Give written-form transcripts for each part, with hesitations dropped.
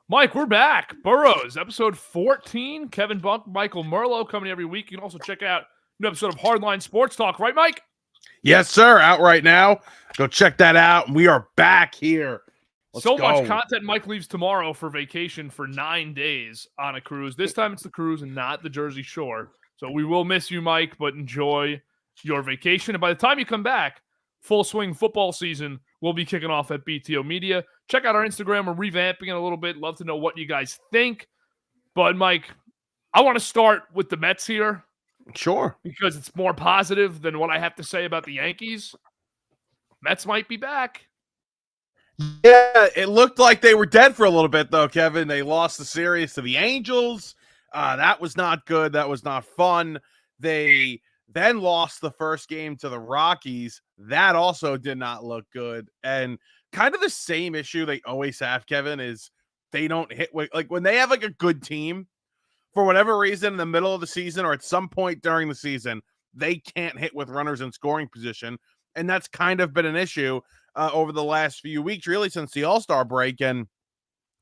Mike, we're back. Boroughs, episode 14. Kevin Bunk, Michael Merlo coming every week. You can also check out a new episode of Hardline Sports Talk, right, Mike? Yes, sir. Out right now. Go check that out. We are back here. Let's go. Much content. Mike leaves tomorrow for vacation for 9 days on a cruise. This time it's the cruise and not the Jersey Shore. So we will miss you, Mike, but enjoy your vacation. And by the time you come back, full swing football season will be kicking off at BTO Media. Check out our Instagram. We're revamping it a little bit. Love to know what you guys think. But, Mike, I want to start with the Mets here. Sure. Because it's more positive than what I have to say about the Yankees. Mets might be back. Yeah, it looked like they were dead for a little bit, though, Kevin. They lost the series to the Angels. That was not good. That was not fun. They then lost the first game to the Rockies. That also did not look good. And kind of the same issue they always have, Kevin, is they don't hit. Like when they have like a good team, for whatever reason, in the middle of the season or at some point during the season, they can't hit with runners in scoring position. And that's kind of been an issue over the last few weeks, really since the All-Star break. And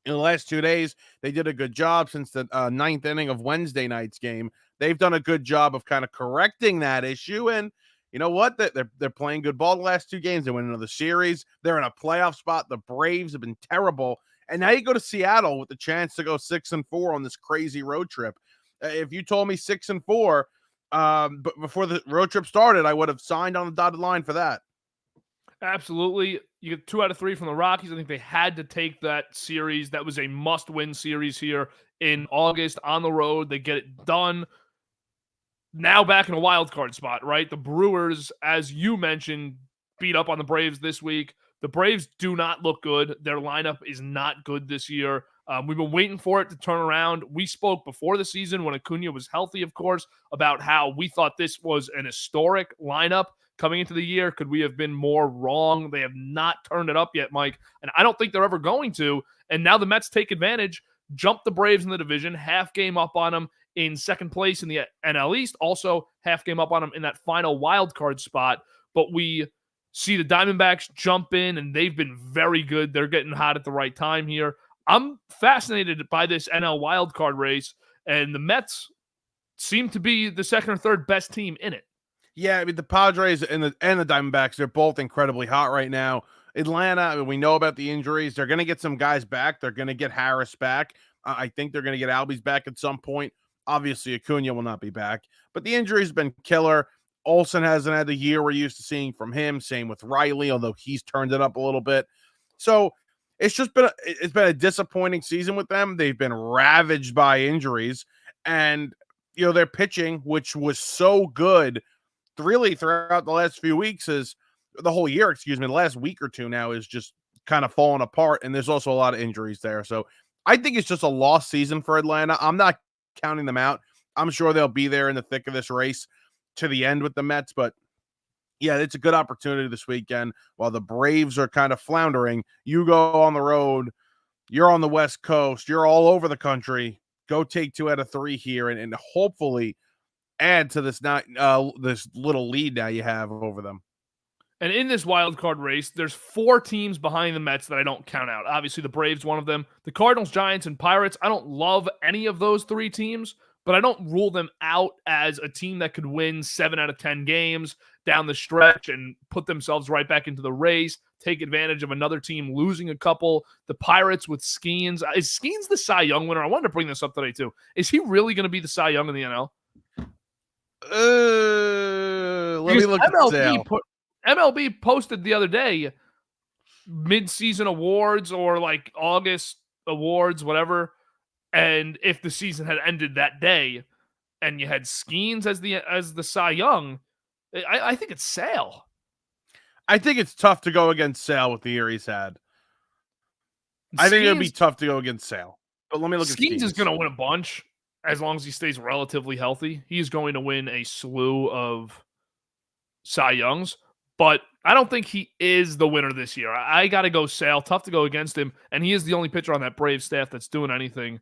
in the last 2 days, they did a good job since the ninth inning of Wednesday night's game. They've done a good job of kind of correcting that issue. And you know what? They're playing good ball the last 2 games. They win another series. They're in a playoff spot. The Braves have been terrible. And now you go to Seattle with the chance to go 6-4 on this crazy road trip. If you told me 6-4, but before the road trip started, I would have signed on the dotted line for that. Absolutely. You get 2 out of 3 from the Rockies. I think they had to take that series. That was a must-win series here in August on the road. They get it done. Now back in a wild card spot, right? The Brewers, as you mentioned, beat up on the Braves this week. The Braves do not look good. Their lineup is not good this year. We've been waiting for it to turn around. We spoke before the season when Acuna was healthy, of course, about how we thought this was an historic lineup coming into the year. Could we have been more wrong? They have not turned it up yet, Mike, and I don't think they're ever going to. And now the Mets take advantage, jump the Braves in the division, half game up on them in second place in the NL East, also half game up on them in that final wild card spot. But we see the Diamondbacks jump in, and they've been very good. They're getting hot at the right time here. I'm fascinated by this NL wildcard race, and the Mets seem to be the second or third best team in it. Yeah, I mean, the Padres and the Diamondbacks, they're both incredibly hot right now. Atlanta, I mean, we know about the injuries. They're going to get some guys back. They're going to get Harris back. I think they're going to get Albies back at some point. Obviously, Acuna will not be back, but the injuries have been killer. Olsen hasn't had the year we're used to seeing from him. Same with Riley, although he's turned it up a little bit. So it's just been a disappointing season with them. They've been ravaged by injuries, and you know their pitching, which was so good, really throughout the last few weeks, is the whole year. Excuse me, the last week or two now is just kind of falling apart, and there's also a lot of injuries there. So I think it's just a lost season for Atlanta. I'm not counting them out. I'm sure they'll be there in the thick of this race to the end with the Mets, but yeah, it's a good opportunity this weekend. While the Braves are kind of floundering, you go on the road, you're on the West Coast, you're all over the country. Go take 2 out of 3 here and hopefully add to this this little lead now you have over them. And in this wild card race, there's 4 teams behind the Mets that I don't count out. Obviously, the Braves, one of them. The Cardinals, Giants, and Pirates. I don't love any of those 3 teams, but I don't rule them out as a team that could win 7 out of 10 games down the stretch and put themselves right back into the race, take advantage of another team losing a couple. The Pirates with Skeens. Is Skeens the Cy Young winner? I wanted to bring this up today, too. Is he really going to be the Cy Young in the NL? Let me look at the MLB posted the other day mid-season awards or like August awards, whatever. And if the season had ended that day and you had Skeens as the Cy Young, I think it's Sale. I think it's tough to go against Sale with the year he's had. I think it would be tough to go against Sale. But let me look at Skeens. Skeens is going to win a bunch as long as he stays relatively healthy. He's going to win a slew of Cy Youngs. But I don't think he is the winner this year. I got to go Sale. Tough to go against him. And he is the only pitcher on that Braves staff that's doing anything.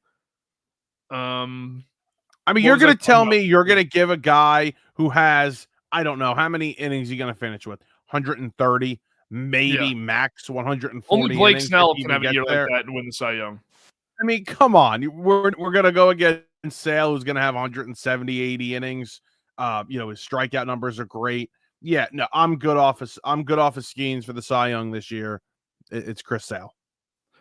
I mean, What you're was going like to tell unreal? me you're going to give a guy who has, I don't know, how many innings you going to finish with? 130, Yeah. maybe max Only 140 Blake innings if Snell he can even have a gets year like there. that and win the Cy Young. I mean, come on. We're going to go against Sale, who's going to have 170, 80 innings. His strikeout numbers are great. Yeah, no, I'm good off of Skeens for the Cy Young this year. It's Chris Sale.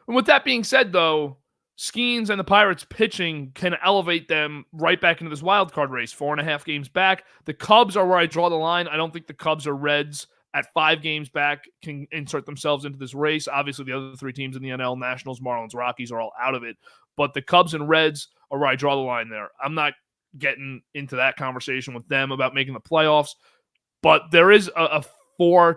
And with that being said, though, Skeens and the Pirates pitching can elevate them right back into this wild card race. 4.5 games back. The Cubs are where I draw the line. I don't think the Cubs or Reds at 5 games back can insert themselves into this race. Obviously, the other 3 teams in the NL, Nationals, Marlins, Rockies, are all out of it. But the Cubs and Reds are where I draw the line there. I'm not getting into that conversation with them about making the playoffs. But there is a 4-5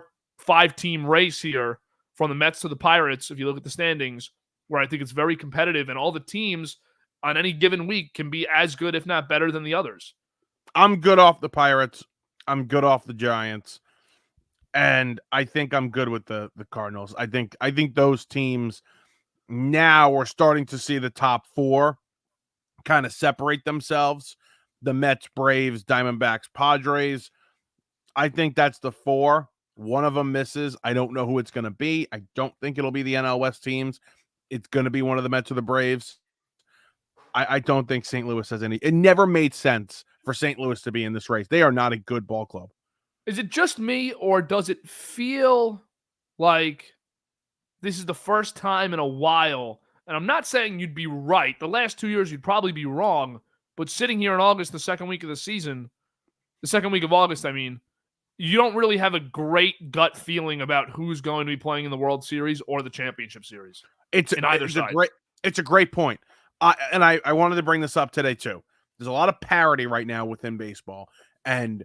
team race here from the Mets to the Pirates, if you look at the standings, where I think it's very competitive, and all the teams on any given week can be as good, if not better, than the others. I'm good off the Pirates. I'm good off the Giants. And I think I'm good with the Cardinals. I think those teams now are starting to see the top 4 kind of separate themselves. The Mets, Braves, Diamondbacks, Padres. I think that's the 4. One of them misses. I don't know who it's going to be. I don't think it'll be the NL West teams. It's going to be one of the Mets or the Braves. I don't think St. Louis has any. It never made sense for St. Louis to be in this race. They are not a good ball club. Is it just me, or does it feel like this is the first time in a while? And I'm not saying you'd be right. The last 2 years, you'd probably be wrong. But sitting here in August, the second week of the season, the second week of August, I mean, you don't really have a great gut feeling about who's going to be playing in the World Series or the Championship Series in either side. It's a great point. I wanted to bring this up today too. There's a lot of parity right now within baseball, and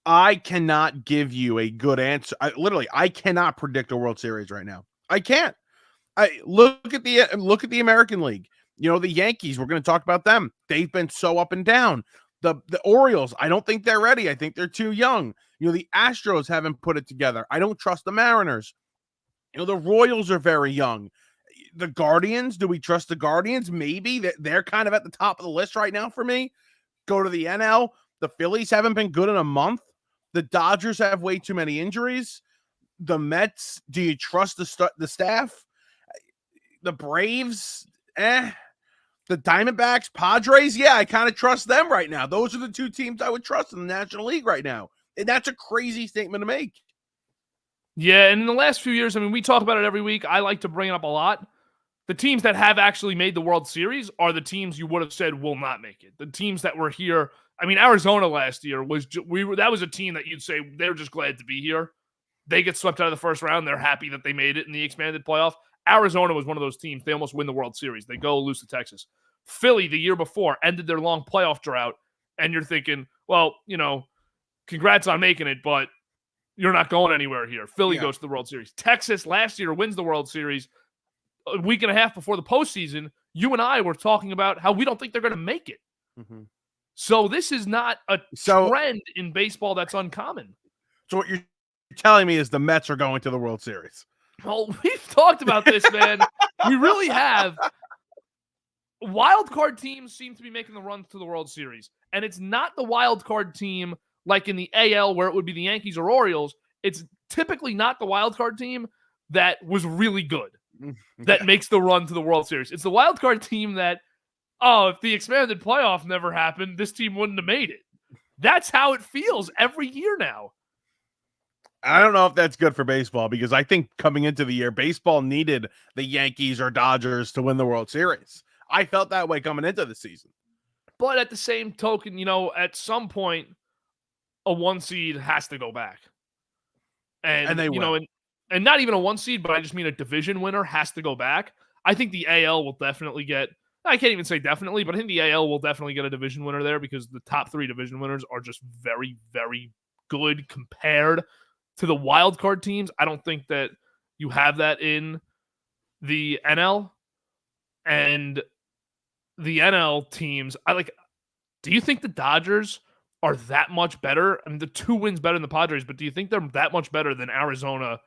I cannot give you a good answer. I cannot predict a World Series right now. I can't. I look at the American League. The Yankees, we're going to talk about them. They've been so up and down. The Orioles, I don't think they're ready. I think they're too young. The Astros haven't put it together. I don't trust the Mariners. The Royals are very young. The Guardians, do we trust the Guardians? Maybe. They're kind of at the top of the list right now for me. Go to the NL. The Phillies haven't been good in a month. The Dodgers have way too many injuries. The Mets, do you trust the staff? The Braves, The Diamondbacks, Padres, yeah, I kind of trust them right now. Those are the 2 teams I would trust in the National League right now. And that's a crazy statement to make. Yeah, and in the last few years, I mean, we talk about it every week. I like to bring it up a lot. The teams that have actually made the World Series are the teams you would have said will not make it. The teams that were here, I mean, Arizona last year that was a team that you'd say they're just glad to be here. They get swept out of the first round. They're happy that they made it in the expanded playoff. Arizona was one of those teams. They almost win the World Series. They go lose to Texas. Philly, the year before, ended their long playoff drought. And you're thinking, well, congrats on making it, but you're not going anywhere here. Philly goes to the World Series. Texas last year wins the World Series. A week and a half before the postseason, you and I were talking about how we don't think they're going to make it. Mm-hmm. So this is not a trend in baseball that's uncommon. So what you're telling me is the Mets are going to the World Series. Well, we've talked about this, man. We really have. Wild card teams seem to be making the run to the World Series. And it's not the wild card team like in the AL where it would be the Yankees or Orioles. It's typically not the wild card team that was really good that makes the run to the World Series. It's the wild card team that, if the expanded playoff never happened, this team wouldn't have made it. That's how it feels every year now. I don't know if that's good for baseball because I think coming into the year, baseball needed the Yankees or Dodgers to win the World Series. I felt that way coming into the season. But at the same token, at some point, a 1 seed has to go back. And they will. And not even a 1 seed, but I just mean a division winner has to go back. I think the AL will definitely get, I can't even say definitely, but I think the AL will definitely get a division winner there because the top 3 division winners are just very, very good compared to the wild card teams. I don't think that you have that in the NL. And the NL teams, do you think the Dodgers are that much better? I mean, the 2 wins better than the Padres, but do you think they're that much better than Arizona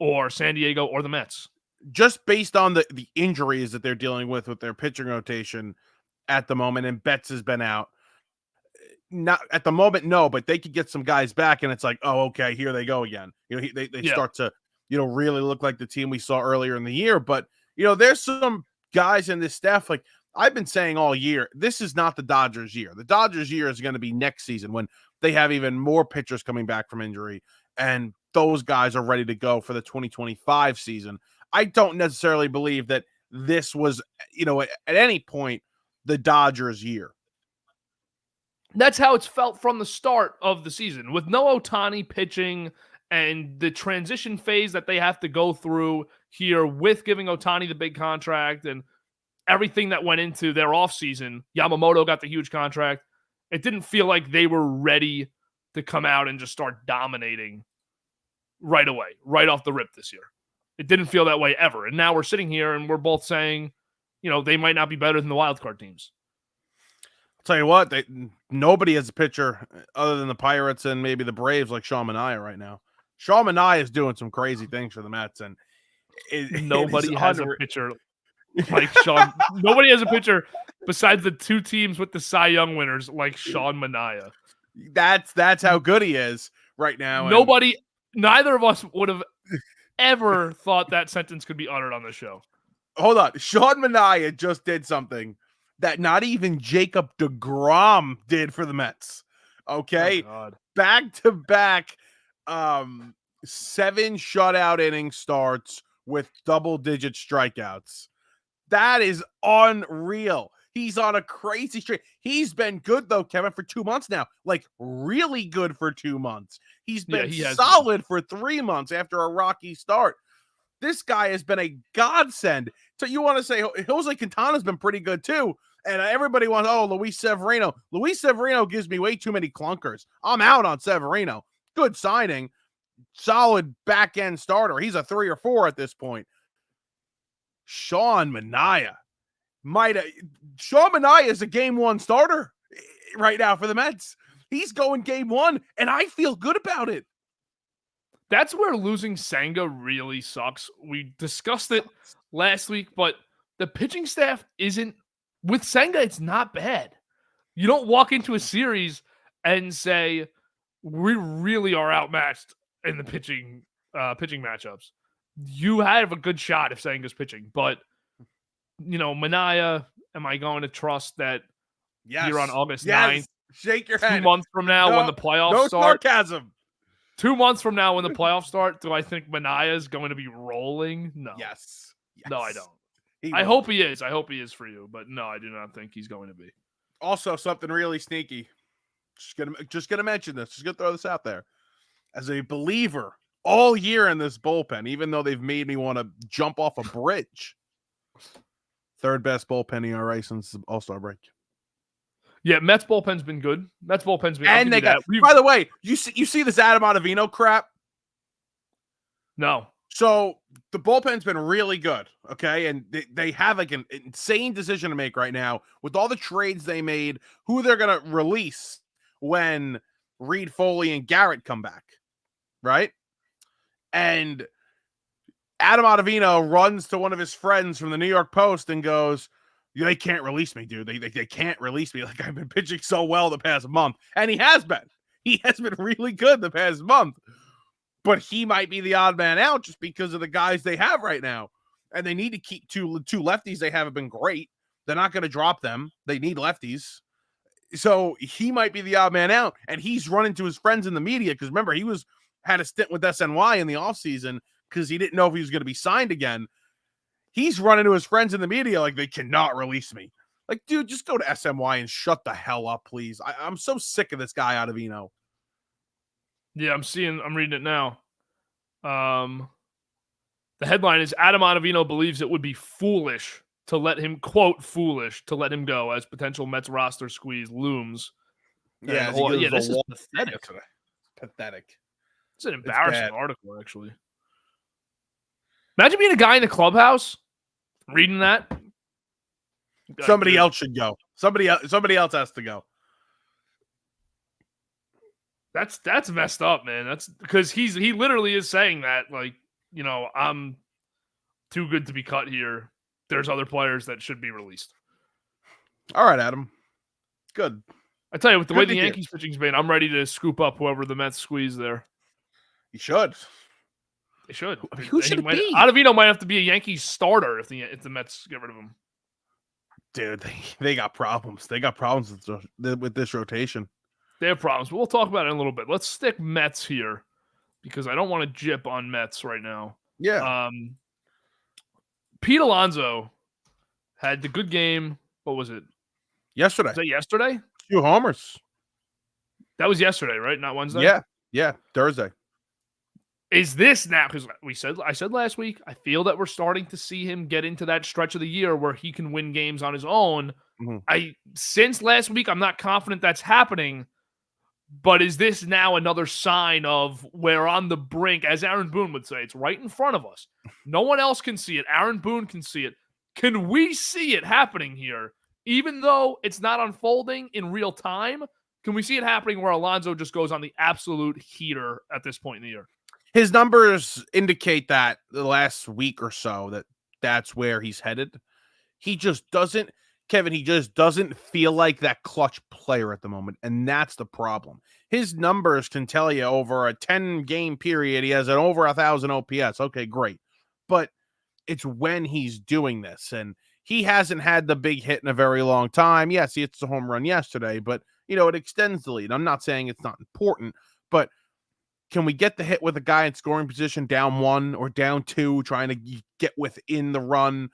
or San Diego or the Mets? Just based on the injuries that they're dealing with their pitching rotation at the moment, and Betts has been out. Not at the moment, no, but they could get some guys back, and it's like, oh, okay, here they go again. They Yeah. start to really look like the team we saw earlier in the year. But there's some guys in this staff. Like I've been saying all year, this is not the Dodgers' year. The Dodgers' year is going to be next season when they have even more pitchers coming back from injury, and those guys are ready to go for the 2025 season. I don't necessarily believe that this was, at any point, the Dodgers' year. That's how it's felt from the start of the season. With no Ohtani pitching and the transition phase that they have to go through here with giving Ohtani the big contract and everything that went into their offseason, Yamamoto got the huge contract. It didn't feel like they were ready to come out and just start dominating right away, right off the rip this year. It didn't feel that way ever. And now we're sitting here and we're both saying, they might not be better than the wildcard teams. I'll tell you what, nobody has a pitcher other than the Pirates and maybe the Braves like Sean Manaea right now. Sean Manaea is doing some crazy things for the Mets, and nobody has a pitcher like Sean. Nobody has a pitcher besides the two teams with the Cy Young winners like Sean Manaea. That's how good he is right now. Neither of us would have ever thought that sentence could be uttered on the show. Hold on, Sean Manaea just did something that not even Jacob deGrom did for the Mets. Okay, back to back, 7 shutout inning starts with double-digit strikeouts. That is unreal. He's on a crazy streak. He's been good though, Kevin, for 2 months now. Like really good for 2 months. He's been solid for 3 months after a rocky start. This guy has been a godsend. So you want to say Jose Quintana's been pretty good too. And everybody wants, Luis Severino. Luis Severino gives me way too many clunkers. I'm out on Severino. Good signing. Solid back-end starter. He's a 3 or 4 at this point. Sean Manaea. Sean Manaea is a game 1 starter right now for the Mets. He's going game 1, and I feel good about it. That's where losing Senga really sucks. We discussed it last week, but the pitching staff isn't with Senga. It's not bad. You don't walk into a series and say we really are outmatched in the pitching matchups. You have a good shot if Senga's pitching, but Manaea, am I going to trust that here on August 9th? Shake your head. 2 months from now when the playoffs start. No sarcasm. 2 months from now when the playoffs start, do I think Manaea is going to be rolling? No. Yes. No, I don't. I hope he is. I hope he is for you, but no, I do not think he's going to be. Also, something really sneaky. Just gonna mention this. Just gonna throw this out there. As a believer all year in this bullpen, even though they've made me want to jump off a bridge. 3rd best bullpen ERA since the All-Star break. Yeah, Mets bullpen's been good. Mets bullpen's been, and they got. By the way, you see this Adam Ottavino crap? No. So the bullpen's been really good, okay, and they have like an insane decision to make right now with all the trades they made. Who they're gonna release when Reed Foley and Garrett come back, right? And Adam Ottavino runs to one of his friends from the New York Post and goes, "They can't release me, dude. They can't release me. Like I've been pitching so well the past month." And he has been. He has been really good the past month. But he might be the odd man out just because of the guys they have right now. And they need to keep two lefties they haven't been great. They're not going to drop them. They need lefties. So he might be the odd man out. And he's running to his friends in the media because remember, he had a stint with SNY in the offseason because he didn't know if he was going to be signed again. He's running to his friends in the media like they cannot release me. Like, dude, just go to SNY and shut the hell up, please. I'm so sick of this guy Ottavino. Yeah, I'm reading it now. The headline is Adam Ottavino believes it would be foolish to let him, quote, foolish to let him go as potential Mets roster squeeze looms. Yeah, this is pathetic. Pathetic. It's an embarrassing article, actually. Imagine being a guy in the clubhouse, reading that. Somebody else should go. Somebody else has to go. That's messed up, man. That's because he literally is saying that, like, I'm too good to be cut here. There's other players that should be released. All right, Adam. Good. I tell you, with the way Good the to hear. Yankees pitching's been, I'm ready to scoop up whoever the Mets squeeze there. You should. They should. I mean, who should it be? Ottavino might have to be a Yankees starter if the Mets get rid of him. Dude, they got problems. They got problems with this rotation. They have problems, but we'll talk about it in a little bit. Let's stick Mets here because I don't want to jip on Mets right now. Yeah. Pete Alonso had the good game. What was it? Yesterday. Was that yesterday? 2 homers. That was yesterday, right? Not Wednesday? Yeah. Thursday. Is this now? Because I said last week, I feel that we're starting to see him get into that stretch of the year where he can win games on his own. Mm-hmm. Since last week, I'm not confident that's happening. But is this now another sign of we're on the brink, as Aaron Boone would say? It's right in front of us. No one else can see it. Aaron Boone can see it. Can we see it happening here? Even though it's not unfolding in real time, can we see it happening where Alonso just goes on the absolute heater at this point in the year? His numbers indicate that the last week or so that's where he's headed. He just doesn't, Kevin, he just doesn't feel like that clutch player at the moment, and that's the problem. His numbers can tell you over a 10-game period, he has an over 1,000 OPS. Okay, great. But it's when he's doing this, and he hasn't had the big hit in a very long time. Yes, he hits the home run yesterday, but, it extends the lead. I'm not saying it's not important, but can we get the hit with a guy in scoring position down 1 or down 2, trying to get within the run?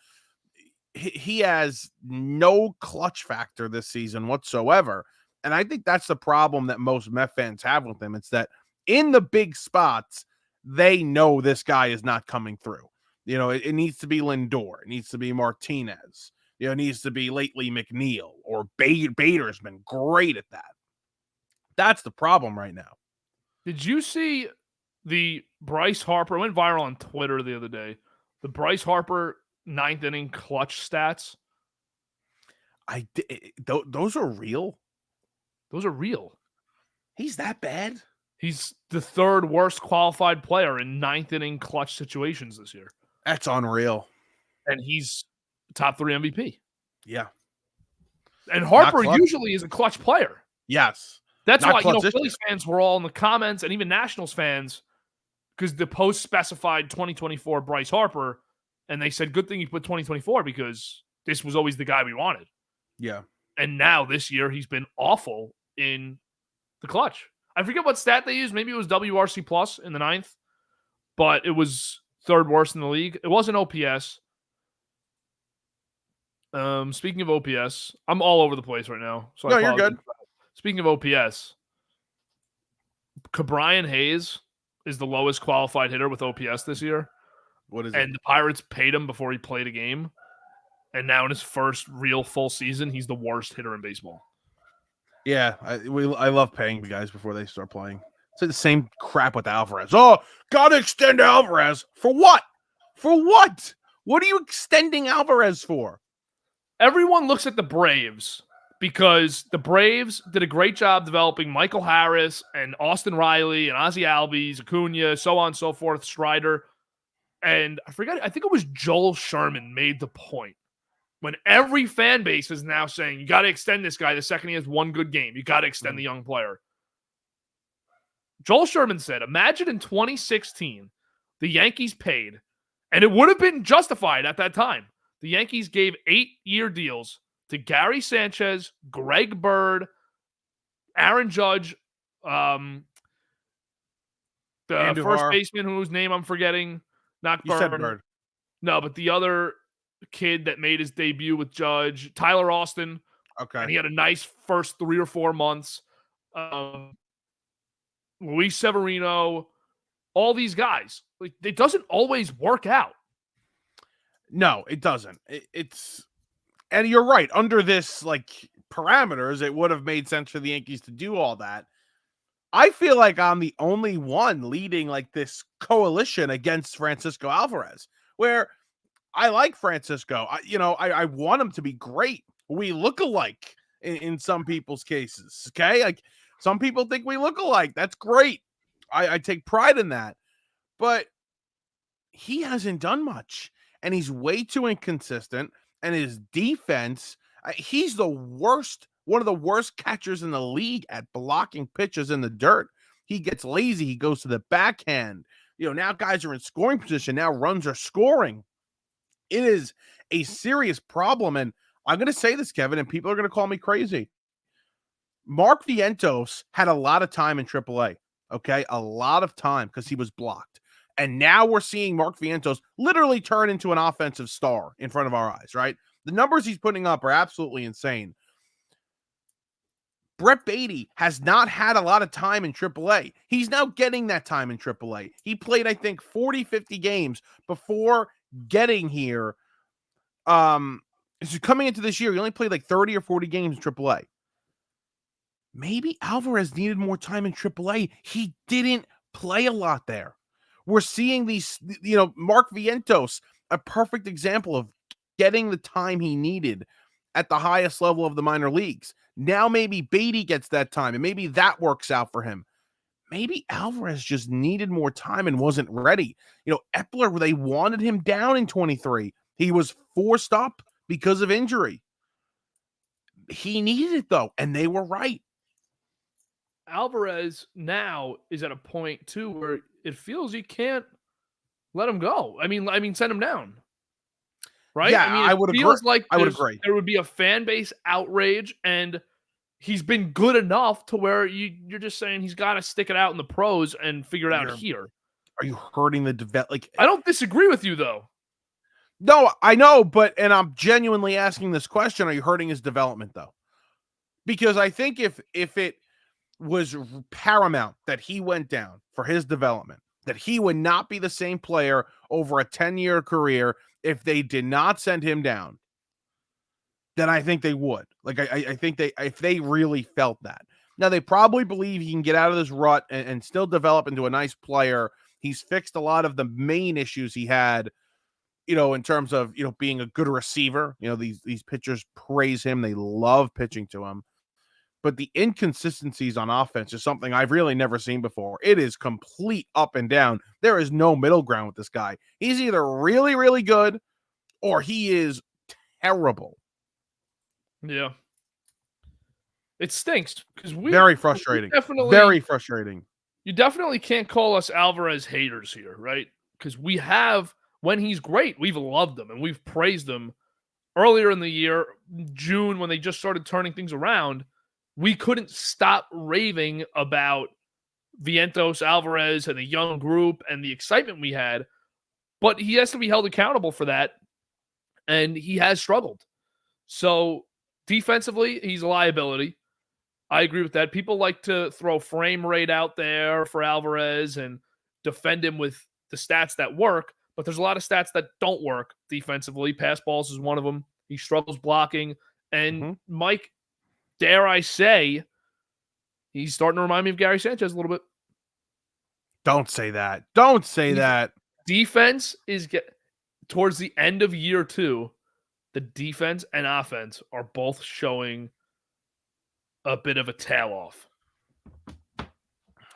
He has no clutch factor this season whatsoever. And I think that's the problem that most Met fans have with him. It's that in the big spots, they know this guy is not coming through. It needs to be Lindor. It needs to be Martinez. It needs to be lately McNeil, or Bader's been great at that. That's the problem right now. Did you see the Bryce Harper? It went viral on Twitter the other day. The Bryce Harper 9th inning clutch stats. Those are real. Those are real. He's that bad. He's the 3rd worst qualified player in 9th inning clutch situations this year. That's unreal. And he's top 3 MVP. Yeah. And Harper usually is a clutch player. Yes. That's why, Phillies fans were all in the comments, and even Nationals fans, because the post specified 2024 Bryce Harper, and they said, good thing you put 2024 because this was always the guy we wanted. Yeah. And now this year, he's been awful in the clutch. I forget what stat they used. Maybe it was WRC plus in the 9th, but it was 3rd worst in the league. It wasn't OPS. Speaking of OPS, I'm all over the place right now. So no, you're good. Speaking of OPS, Ke'Bryan Hayes is the lowest qualified hitter with OPS this year. What is it? And the Pirates paid him before he played a game. And now in his first real full season, he's the worst hitter in baseball. Yeah, I love paying the guys before they start playing. It's the same crap with Alvarez. Oh, gotta extend Alvarez. For what? For what? What are you extending Alvarez for? Everyone looks at the Braves because the Braves did a great job developing Michael Harris and Austin Riley and Ozzie Albies, Acuna, so on and so forth, Strider. And I think it was Joel Sherman made the point when every fan base is now saying, you got to extend this guy the second he has one good game. You got to extend the young player. Joel Sherman said, imagine in 2016, the Yankees paid, and it would have been justified at that time. The Yankees gave 8-year deals to Gary Sanchez, Greg Bird, Aaron Judge, the first baseman whose name I'm forgetting. Not Bird. You said Bird. No, but the other kid that made his debut with Judge, Tyler Austin. Okay. And he had a nice first 3 or 4 months. Luis Severino, all these guys. Like, it doesn't always work out. No, it doesn't. And you're right. Under this parameters, it would have made sense for the Yankees to do all that. I feel like I'm the only one leading this coalition against Francisco Alvarez, where I like Francisco. I want him to be great. We look alike in some people's cases. Okay. Some people think we look alike. That's great. I take pride in that, but he hasn't done much. And he's way too inconsistent. And his defense, he's the worst one of the worst catchers in the league at blocking pitches in the dirt. He gets lazy. He goes to the backhand. Now guys are in scoring position. Now runs are scoring. It is a serious problem. And I'm going to say this, Kevin, and people are going to call me crazy. Mark Vientos had a lot of time in AAA, okay? A lot of time because he was blocked. And now we're seeing Mark Vientos literally turn into an offensive star in front of our eyes, right? The numbers he's putting up are absolutely insane. Brett Baty has not had a lot of time in AAA. He's now getting that time in AAA. He played, I think, 40, 50 games before getting here. So coming into this year, he only played like 30 or 40 games in AAA. Maybe Alvarez needed more time in AAA. He didn't play a lot there. We're seeing these, Mark Vientos, a perfect example of getting the time he needed at the highest level of the minor leagues. Now maybe Baty gets that time, and maybe that works out for him. Maybe Alvarez just needed more time and wasn't ready. Epler, they wanted him down in 23. He was forced up because of injury. He needed it, though, and they were right. Alvarez now is at a point, too, where it feels you can't let him go. I mean, send him down. Right? Yeah, I mean, I would agree. feels like I would agree. there would be a fan base outrage, and he's been good enough to where you're just saying he's got to stick it out in the pros and figure it out here. Are you hurting the I don't disagree with you, though. No, I know, and I'm genuinely asking this question. Are you hurting his development, though? Because I think if it was paramount that he went down for his development, that he would not be the same player over a 10-year career if they did not send him down, then I think they would. Like, I think if they really felt that. Now, they probably believe he can get out of this rut and still develop into a nice player. He's fixed a lot of the main issues he had, in terms of, being a good receiver. These pitchers praise him. They love pitching to him. But the inconsistencies on offense is something I've really never seen before. It is complete up and down. There is no middle ground with this guy. He's either really, really good or he is terrible. Yeah. It stinks because very frustrating. Very frustrating. You definitely can't call us Alvarez haters here, right? Because we have, when he's great, we've loved him and we've praised him. Earlier in the year, June, when they just started turning things around, we couldn't stop raving about Vientos, Alvarez, and the young group and the excitement we had. But he has to be held accountable for that, and he has struggled. So defensively, he's a liability. I agree with that. People like to throw frame rate out there for Alvarez and defend him with the stats that work, but there's a lot of stats that don't work defensively. Pass balls is one of them. He struggles blocking. And Mike, dare I say, he's starting to remind me of Gary Sanchez a little bit. Don't say that. Don't say that. Defense is towards the end of year 2. The defense and offense are both showing a bit of a tail off.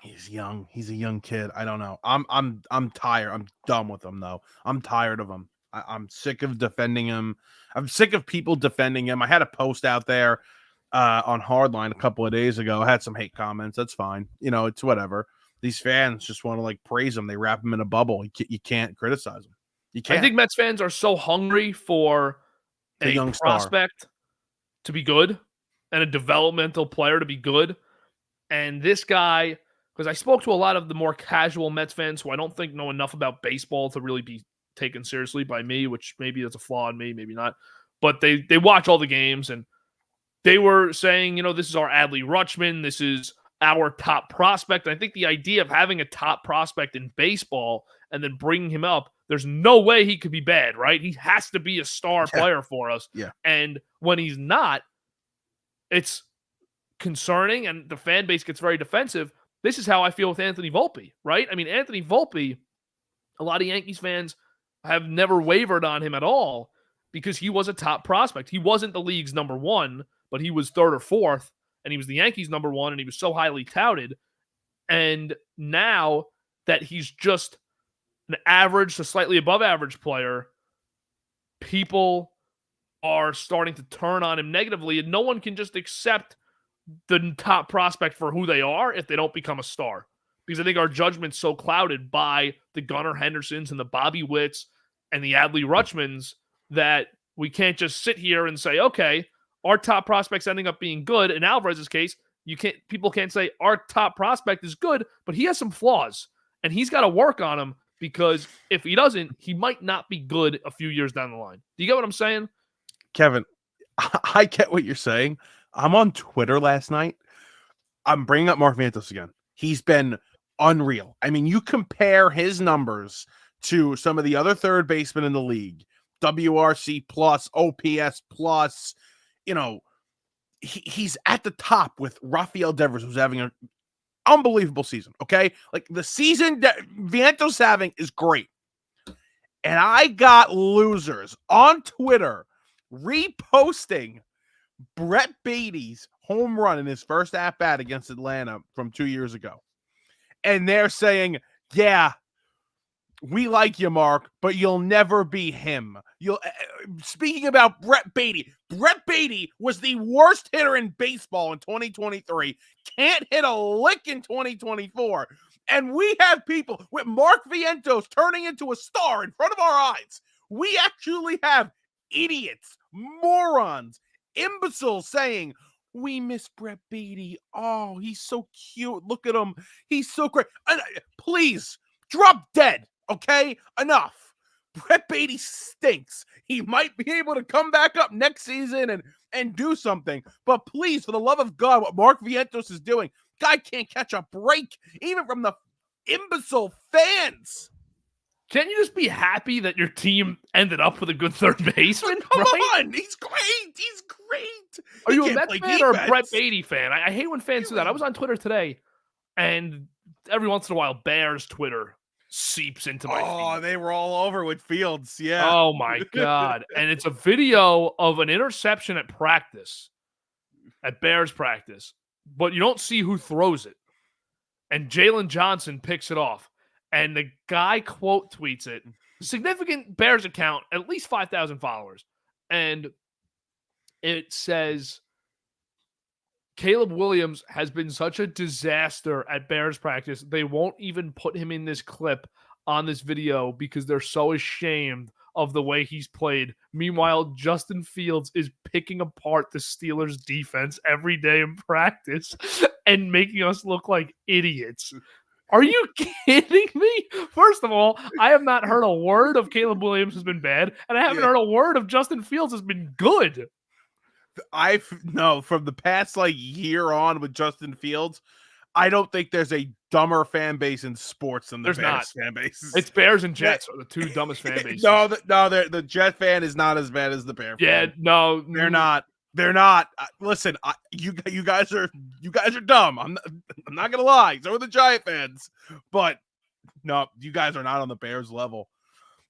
He's young. He's a young kid. I don't know. I'm tired. I'm done with him, though. I'm tired of him. I'm sick of defending him. I'm sick of people defending him. I had a post out there on Hardline a couple of days ago. I had some hate comments. That's fine. It's whatever. These fans just want to praise him. They wrap him in a bubble. You can't criticize him. You can't. I think Mets fans are so hungry for a young prospect to be good and a developmental player to be good. And this guy, because I spoke to a lot of the more casual Mets fans who I don't think know enough about baseball to really be taken seriously by me, which maybe that's a flaw in me, maybe not. But they watch all the games, and they were saying, this is our Adley Rutschman. This is our top prospect. And I think the idea of having a top prospect in baseball and then bringing him up, there's no way he could be bad, right? He has to be a star player for us. Yeah. And when he's not, it's concerning, and the fan base gets very defensive. This is how I feel with Anthony Volpe, right? I mean, Anthony Volpe, a lot of Yankees fans have never wavered on him at all because he was a top prospect. He wasn't the league's number 1, but he was 3rd or 4th, and he was the Yankees' number 1, and he was so highly touted. And now that he's just an average to slightly above average player, people are starting to turn on him negatively, and no one can just accept the top prospect for who they are if they don't become a star. Because I think our judgment's so clouded by the Gunnar Hendersons and the Bobby Witts and the Adley Rutschmans that we can't just sit here and say, okay, our top prospect's ending up being good. In Alvarez's case, people can't say our top prospect is good, but he has some flaws and he's got to work on them, because if he doesn't, he might not be good a few years down the line. Do you get what I'm saying? Kevin, I get what you're saying. I'm on Twitter last night. I'm bringing up Mark Vientos again. He's been unreal. I mean, you compare his numbers to some of the other third basemen in the league, WRC plus, OPS plus, he's at the top with Rafael Devers, who's having an unbelievable season. Okay. Like the season that Vientos having is great. And I got losers on Twitter reposting Brett Beatty's home run in his first at-bat against Atlanta from 2 years ago. And they're saying, yeah, we like you, Mark, but you'll never be him. Speaking about Brett Beatty was the worst hitter in baseball in 2023. Can't hit a lick in 2024. And we have people with Mark Vientos turning into a star in front of our eyes. We actually have idiots, morons, imbeciles saying, we miss Brett Beatty. Oh, he's so cute. Look at him. He's so great. Please, drop dead, okay? Enough. Brett Beatty stinks. He might be able to come back up next season and do something. But please, for the love of God, what Mark Vientos is doing, guy can't catch a break, even from the imbecile fans. Can't you just be happy that your team ended up with a good third baseman? Come on, he's great. He's great. Are you a Mets fan or a Brett Beatty fan? I hate when fans do that. I was on Twitter today, and every once in a while, Bears Twitter seeps into my feed. Oh, they were all over with Fields. Yeah. Oh my God. And it's a video of an interception at practice, at Bears practice, but you don't see who throws it. And Jalen Johnson picks it off. And the guy quote tweets it. Significant Bears account, at least 5,000 followers. And it says, Caleb Williams has been such a disaster at Bears practice. They won't even put him in this clip on this video because they're so ashamed of the way he's played. Meanwhile, Justin Fields is picking apart the Steelers defense every day in practice and making us look like idiots. Are you kidding me? First of all, I have not heard a word of Caleb Williams has been bad, and I haven't heard a word of Justin Fields has been good. From the past year on with Justin Fields, I don't think there's a dumber fan base in sports than the Bears fan base. It's Bears and Jets are the two dumbest fan bases. The Jet fan is not as bad as the Bear fan. Yeah, no, they're not. They're not. Listen, you guys are dumb. I'm not gonna lie. So are the Giant fans, but no, you guys are not on the Bears level.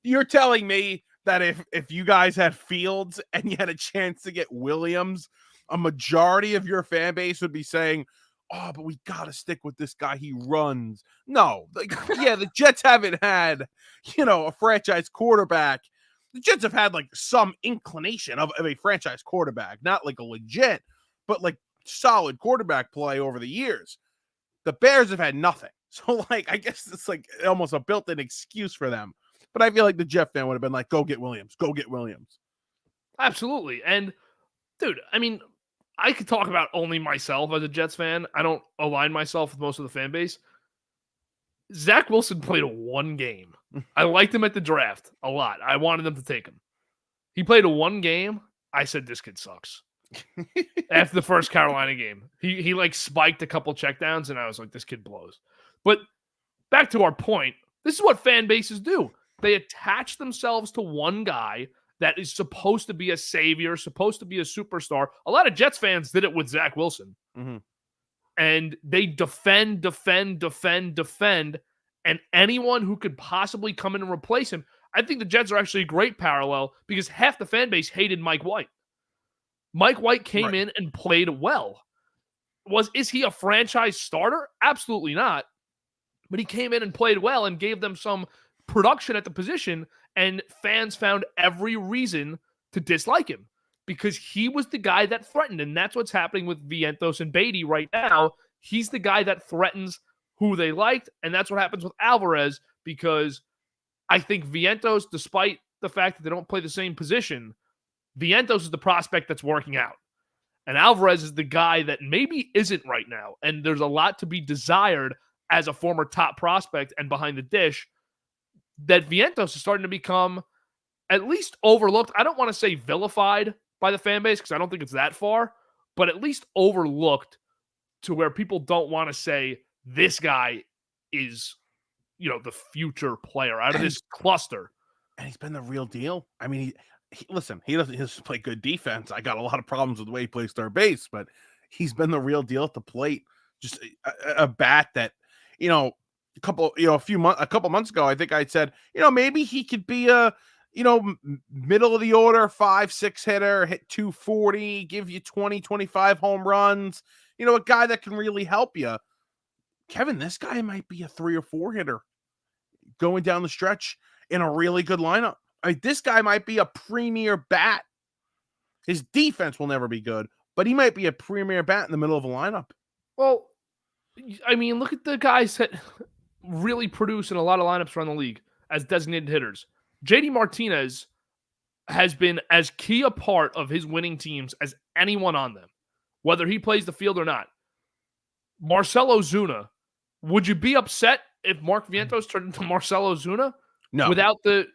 You're telling me that if you guys had Fields and you had a chance to get Williams, a majority of your fan base would be saying, "Oh, but we gotta stick with this guy. He runs." No, the Jets haven't had a franchise quarterback. The Jets have had some inclination of a franchise quarterback, not a legit, but solid quarterback play over the years. The Bears have had nothing. So I guess it's almost a built-in excuse for them. But I feel like the Jet fan would have been like, go get Williams. Go get Williams. Absolutely. And dude, I mean, I could talk about only myself as a Jets fan. I don't align myself with most of the fan base. Zach Wilson played one game. I liked him at the draft a lot. I wanted them to take him. He played one game. I said, this kid sucks. After the first Carolina game, he spiked a couple checkdowns, and I was like, this kid blows. But back to our point, this is what fan bases do. They attach themselves to one guy that is supposed to be a savior, supposed to be a superstar. A lot of Jets fans did it with Zach Wilson. Mm-hmm. And they defend, and anyone who could possibly come in and replace him. I think the Jets are actually a great parallel because half the fan base hated Mike White. Mike White came in and played well. Is he a franchise starter? Absolutely not. But he came in and played well and gave them some production at the position, and fans found every reason to dislike him. because he was the guy that threatened. And that's what's happening with Vientos and Beatty right now. He's the guy that threatens who they liked. And that's what happens with Alvarez, because I think Vientos, despite the fact that they don't play the same position, Vientos is the prospect that's working out. And Alvarez is the guy that maybe isn't right now. And there's a lot to be desired as a former top prospect and behind the dish, that Vientos is starting to become at least overlooked. I don't want to say vilified by the fan base, because I don't think it's that far, but at least overlooked to where people don't want to say this guy is, the future player out of this cluster. And he's been the real deal. I mean, listen, he doesn't play good defense. I got a lot of problems with the way he plays third base, but he's been the real deal at the plate. Just a bat that, a couple months ago, I think I said, maybe he could be a, middle of the order, 5-6 hitter, hit 240, give you 20, 25 home runs, a guy that can really help you. Kevin, this guy might be a 3 or 4 hitter going down the stretch in a really good lineup. I mean, this guy might be a premier bat. His defense will never be good, but he might be a premier bat in the middle of a lineup. Well, I mean, look at the guys that really produce in a lot of lineups around the league as designated hitters. JD Martinez has been as key a part of his winning teams as anyone on them, whether he plays the field or not. Marcell Ozuna, would you be upset if Mark Vientos turned into Marcell Ozuna? No. Without the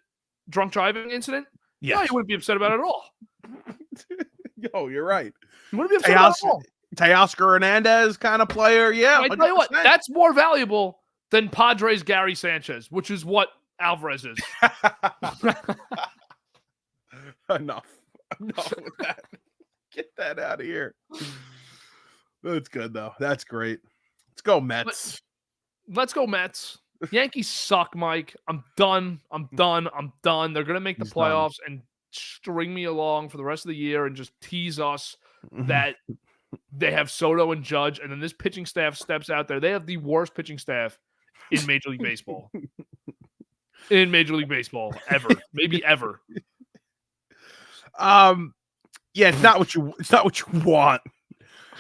drunk driving incident? Yes. No, you wouldn't be upset about it at all. Yo, you're right. You wouldn't be upset about it at all. Teoscar Hernandez kind of player, yeah. I tell you what, that's more valuable than Padres Gary Sanchez, which is what Alvarez is. Enough with that. Get that out of here. That's good though. That's great. Let's go Mets. Let's go Mets. Yankees suck, Mike. I'm done. They're going to make the playoffs and string me along for the rest of the year and just tease us that they have Soto and Judge, and then this pitching staff steps out there. They have the worst pitching staff in Major League Baseball. In Major League Baseball, ever. Maybe ever. Yeah, it's not what you want.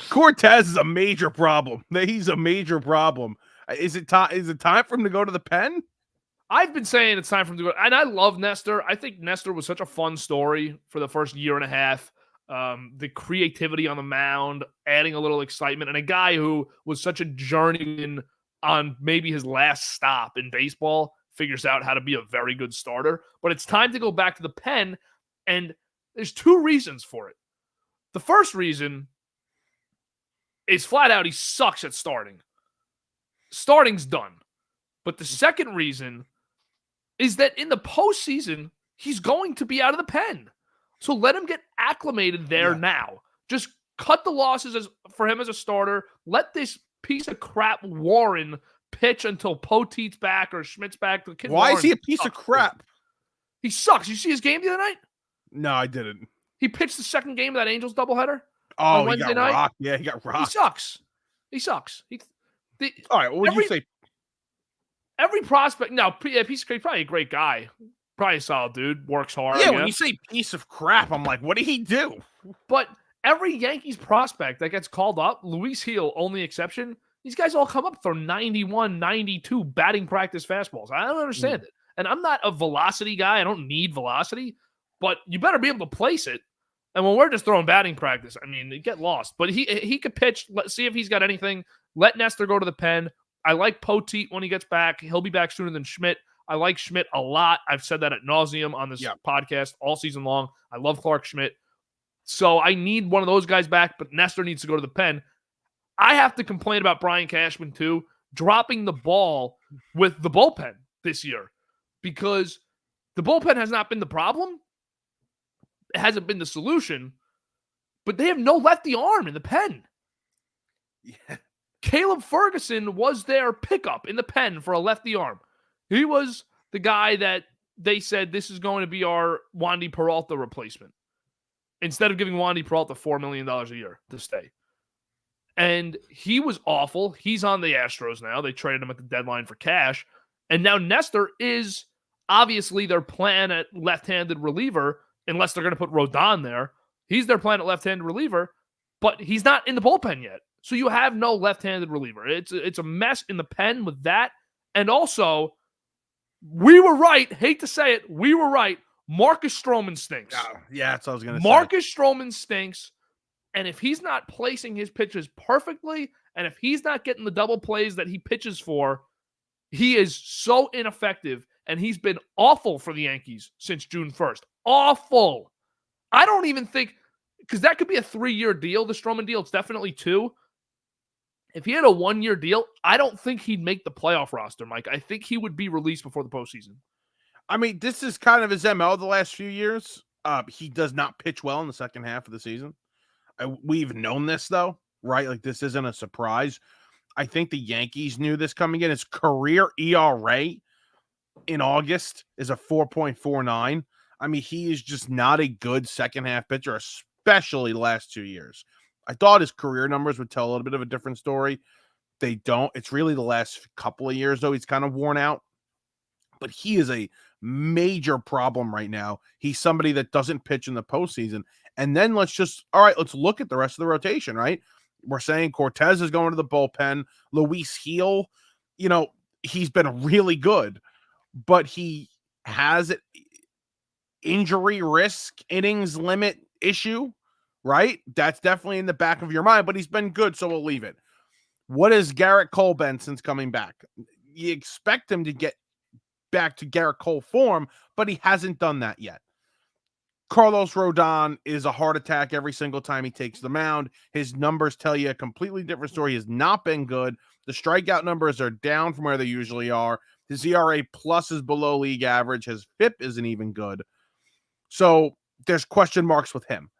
Cortez is a major problem. He's a major problem. Is it time for him to go to the pen? I've been saying it's time for him to go. And I love Nestor. I think Nestor was such a fun story for the first year and a half. The creativity on the mound, adding a little excitement, and a guy who was such a journeyman on maybe his last stop in baseball figures out how to be a very good starter. But it's time to go back to the pen, and there's 2 reasons for it. The first reason is flat out he sucks at starting. Starting's done. But the second reason is that in the postseason, he's going to be out of the pen. So let him get acclimated there now. Just cut the losses for him as a starter. Let this piece of crap Warren pitch until Poteet's back or Schmidt's back. The kid Why Warren is he a piece of crap? He sucks. You see his game the other night? No, I didn't. He pitched the second game of that Angels doubleheader. Oh, on Wednesday he got night. rocked. Yeah, he got rocked. He sucks. All right, what would you say? Every prospect, piece of crap, probably a great guy. Probably a solid dude, works hard. Yeah, when you say piece of crap, I'm like, what did he do? But every Yankees prospect that gets called up, Luis Gil, only exception, these guys all come up for 91, 92 batting practice fastballs. I don't understand it. And I'm not a velocity guy. I don't need velocity, but you better be able to place it. And when we're just throwing batting practice, I mean, you get lost. But he could pitch. Let's see if he's got anything. Let Nestor go to the pen. I like Poteet when he gets back. He'll be back sooner than Schmidt. I like Schmidt a lot. I've said that at nauseum on this podcast all season long. I love Clark Schmidt. So I need one of those guys back, but Nestor needs to go to the pen. I have to complain about Brian Cashman, too, dropping the ball with the bullpen this year because the bullpen has not been the problem. It hasn't been the solution, but they have no lefty arm in the pen. Yeah. Caleb Ferguson was their pickup in the pen for a lefty arm. He was the guy that they said this is going to be our Wandy Peralta replacement instead of giving Wandy Peralta $4 million a year to stay. And he was awful. He's on the Astros now. They traded him at the deadline for cash. And now Nestor is obviously their plan at left-handed reliever unless they're going to put Rodon there. He's their planet left-handed reliever, but he's not in the bullpen yet. So you have no left-handed reliever. It's a mess in the pen with that. And also, we were right. Hate to say it, we were right. Marcus Stroman stinks. Yeah, that's what I was going to say. Marcus Stroman stinks. And if he's not placing his pitches perfectly, and if he's not getting the double plays that he pitches for, he is so ineffective. And he's been awful for the Yankees since June 1st. Awful. I don't even think, because that could be a 3-year deal, the Stroman deal. It's definitely 2. If he had a 1-year deal, I don't think he'd make the playoff roster, Mike. I think he would be released before the postseason. I mean, this is kind of his MO the last few years. He does not pitch well in the second half of the season. We've known this, though, right? Like, this isn't a surprise. I think the Yankees knew this coming in. His career ERA in August is a 4.49. I mean, he is just not a good second half pitcher, especially the last 2 years. I thought his career numbers would tell a little bit of a different story. They don't. It's really the last couple of years, though, he's kind of worn out. But he is a major problem right now. He's somebody that doesn't pitch in the postseason. And then let's look at the rest of the rotation, right? We're saying Cortez is going to the bullpen. Luis Gil, he's been really good, but he has an injury risk, innings limit issue, right? That's definitely in the back of your mind, but he's been good, so we'll leave it. What has Garrett Cole been since coming back? You expect him to get back to Garrett Cole form, but he hasn't done that yet. Carlos Rodon is a heart attack every single time he takes the mound. His numbers tell you a completely different story. He has not been good. The strikeout numbers are down from where they usually are. His ERA plus is below league average. His FIP isn't even good. So there's question marks with him.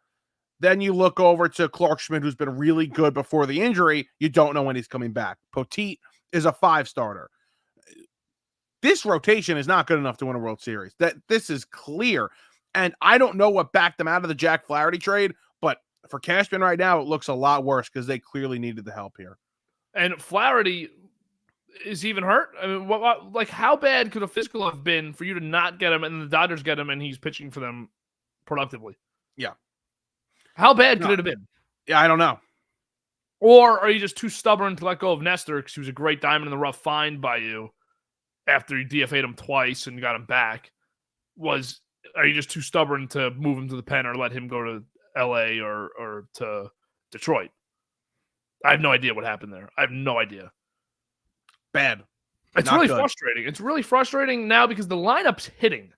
Then you look over to Clark Schmidt, who's been really good before the injury. You don't know when he's coming back. Poteet is a 5-starter. This rotation is not good enough to win a World Series. This is clear. And I don't know what backed them out of the Jack Flaherty trade, but for Cashman right now, it looks a lot worse because they clearly needed the help here. And Flaherty is even hurt. I mean, how bad could a physical have been for you to not get him and the Dodgers get him and he's pitching for them productively? Yeah. How bad could it have been? Yeah, I don't know. Or are you just too stubborn to let go of Nestor because he was a great diamond in the rough find by you after you DFA'd him twice and got him back? Are you just too stubborn to move him to the pen or let him go to LA or to Detroit? I have no idea what happened there. I have no idea. Bad. It's really frustrating. It's really frustrating now because the lineup's hitting.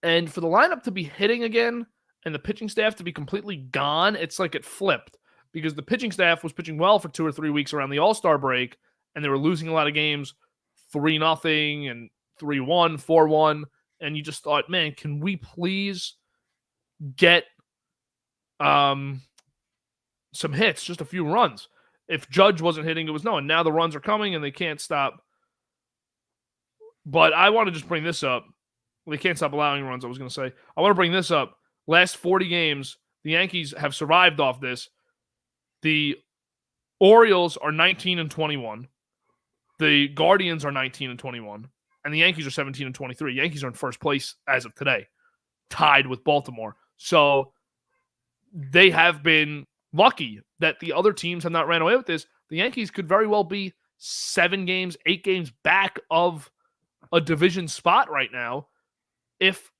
And for the lineup to be hitting again and the pitching staff to be completely gone, it's like it flipped. Because the pitching staff was pitching well for 2 or 3 weeks around the All-Star break, and they were losing a lot of games 3-0 and 3-1, 4-1. And you just thought, man, can we please get some hits, just a few runs? If Judge wasn't hitting, it was no. And now the runs are coming and they can't stop. But I want to just bring this up. They can't stop allowing runs, I was going to say. I want to bring this up. Last 40 games, the Yankees have survived off this. The Orioles are 19-21. The Guardians are 19-21. And the Yankees are 17-23. Yankees are in first place as of today, tied with Baltimore. So they have been lucky that the other teams have not ran away with this. The Yankees could very well be 7 games, 8 games back of a division spot right now if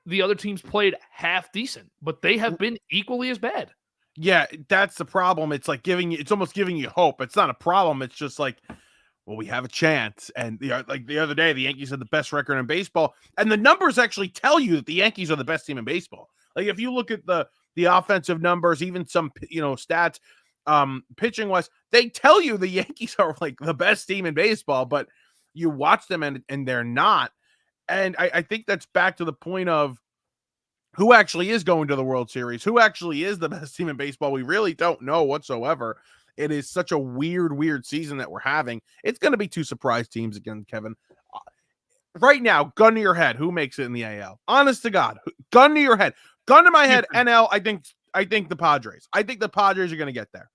the other teams played half decent, but they have been equally as bad. Yeah, that's the problem. It's like it's almost giving you hope. It's not a problem. It's just like, well, we have a chance. And like the other day, the Yankees had the best record in baseball. And the numbers actually tell you that the Yankees are the best team in baseball. Like if you look at the offensive numbers, even some, stats, pitching wise, they tell you the Yankees are like the best team in baseball, but you watch them and they're not. And I think that's back to the point of who actually is going to the World Series, who actually is the best team in baseball. We really don't know whatsoever. It is such a weird season that we're having. It's going to be 2 surprise teams again, Kevin. Right now, gun to your head, who makes it in the AL? Honest to God, gun to your head. Gun to my head, NL, I think the Padres. I think the Padres are going to get there.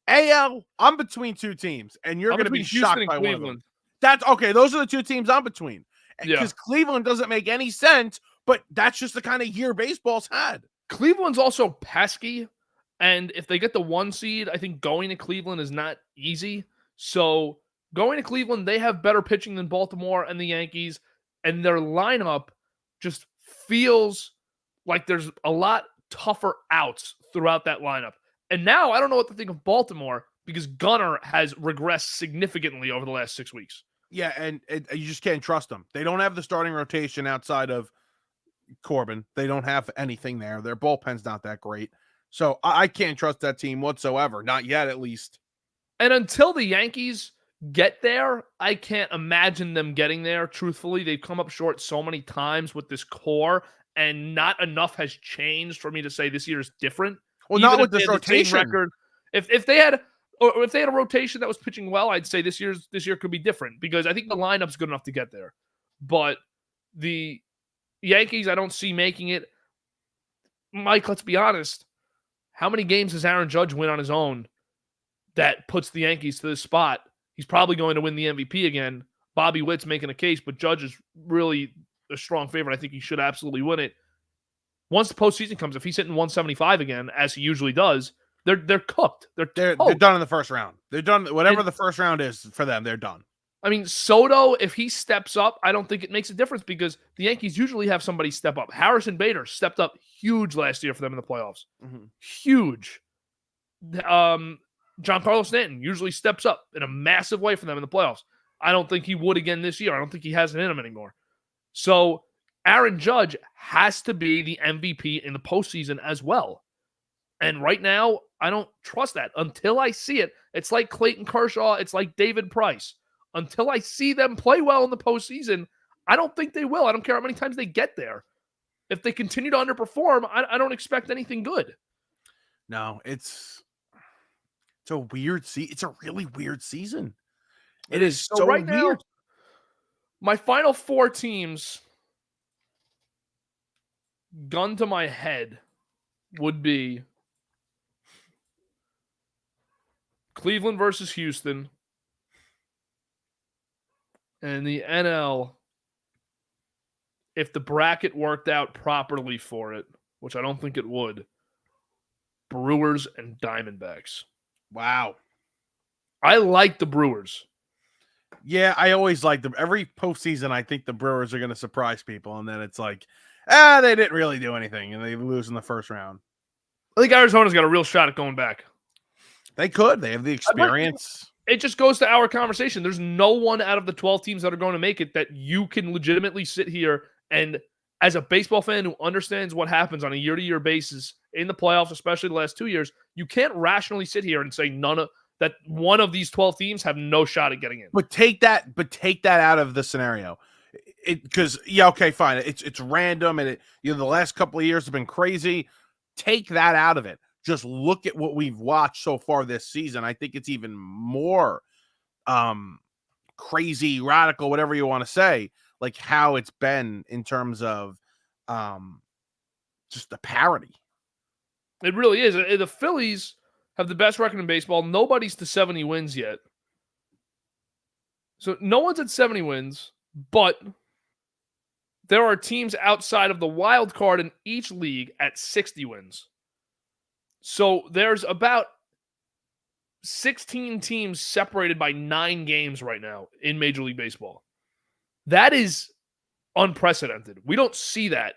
AL, I'm between 2 teams, and you're going to be shocked by one of them. That's okay. Those are the 2 teams I'm between. Because Cleveland doesn't make any sense but that's just the kind of year baseball's had. Cleveland's also pesky, and if they get the 1 seed, I think going to Cleveland is not easy. So going to Cleveland, they have better pitching than Baltimore and the Yankees, and their lineup just feels like there's a lot tougher outs throughout that lineup. And now I don't know what to think of Baltimore because Gunnar has regressed significantly over the last 6 weeks. Yeah, and you just can't trust them. They don't have the starting rotation outside of Corbin. They don't have anything there. Their bullpen's not that great. So I can't trust that team whatsoever. Not yet, at least. And until the Yankees get there, I can't imagine them getting there. Truthfully, they've come up short so many times with this core, and not enough has changed for me to say this year is different. Well, Even not if with they this had the same rotation. record, if they had a rotation that was pitching well, I'd say this year could be different because I think the lineup's good enough to get there. But the Yankees, I don't see making it. Mike, let's be honest. How many games does Aaron Judge win on his own that puts the Yankees to this spot? He's probably going to win the MVP again. Bobby Witt's making a case, but Judge is really a strong favorite. I think he should absolutely win it. Once the postseason comes, if he's hitting 175 again, as he usually does, they're cooked. They're done in the first round. They're done. Whatever the first round is for them, they're done. I mean, Soto, if he steps up, I don't think it makes a difference because the Yankees usually have somebody step up. Harrison Bader stepped up huge last year for them in the playoffs. Mm-hmm. Huge. Giancarlo Stanton usually steps up in a massive way for them in the playoffs. I don't think he would again this year. I don't think he has it in him anymore. So Aaron Judge has to be the MVP in the postseason as well. And right now, I don't trust that until I see it. It's like Clayton Kershaw. It's like David Price. Until I see them play well in the postseason, I don't think they will. I don't care how many times they get there. If they continue to underperform, I don't expect anything good. No, it's a weird It's a really weird season. It is so right weird. Now, my final 4 teams, gun to my head, would be Cleveland versus Houston. And the NL, if the bracket worked out properly for it, which I don't think it would, Brewers and Diamondbacks. Wow. I like the Brewers. Yeah, I always like them. Every postseason, I think the Brewers are going to surprise people, and then it's like, they didn't really do anything, and they lose in the first round. I think Arizona's got a real shot at going back. They could. They have the experience. It just goes to our conversation. There's no one out of the 12 teams that are going to make it that you can legitimately sit here and, as a baseball fan who understands what happens on a year-to-year basis in the playoffs, especially the last 2 years, you can't rationally sit here and say that one of these 12 teams have no shot at getting in. But take that out of the scenario. Because okay, fine. It's random, and the last couple of years have been crazy. Take that out of it. Just look at what we've watched so far this season. I think it's even more crazy, radical, whatever you want to say, like how it's been in terms of just the parity. It really is. The Phillies have the best record in baseball. Nobody's to 70 wins yet. So no one's at 70 wins, but there are teams outside of the wild card in each league at 60 wins. So there's about 16 teams separated by 9 games right now in Major League Baseball. That is unprecedented. We don't see that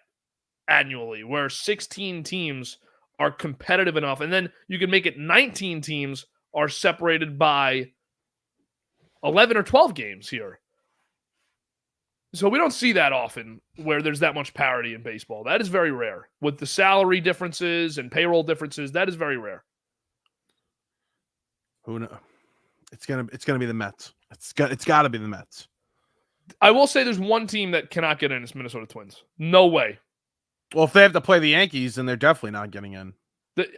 annually, where 16 teams are competitive enough. And then you can make it 19 teams are separated by 11 or 12 games here. So we don't see that often where there's that much parity in baseball. That is very rare. With the salary differences and payroll differences, that is very rare. Who knows? It's gonna be the Mets. It's got to be the Mets. I will say there's one team that cannot get in. It's Minnesota Twins. No way. Well, if they have to play the Yankees, then they're definitely not getting in.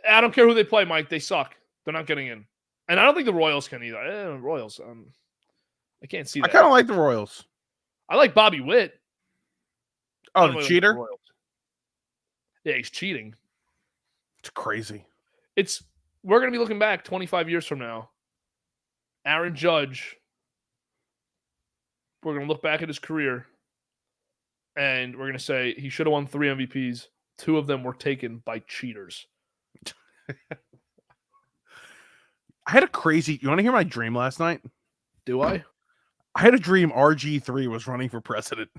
I don't care who they play, Mike. They suck. They're not getting in. And I don't think the Royals can either. Royals. I can't see that. I kind of like the Royals. I like Bobby Witt. Oh, the cheater? Yeah, he's cheating. It's crazy. We're going to be looking back 25 years from now. Aaron Judge. We're going to look back at his career. and we're gonna say he should have won 3 MVPs. 2 of them were taken by cheaters. I had a crazy. You want to hear my dream last night? Do I? I had a dream RG3 was running for president.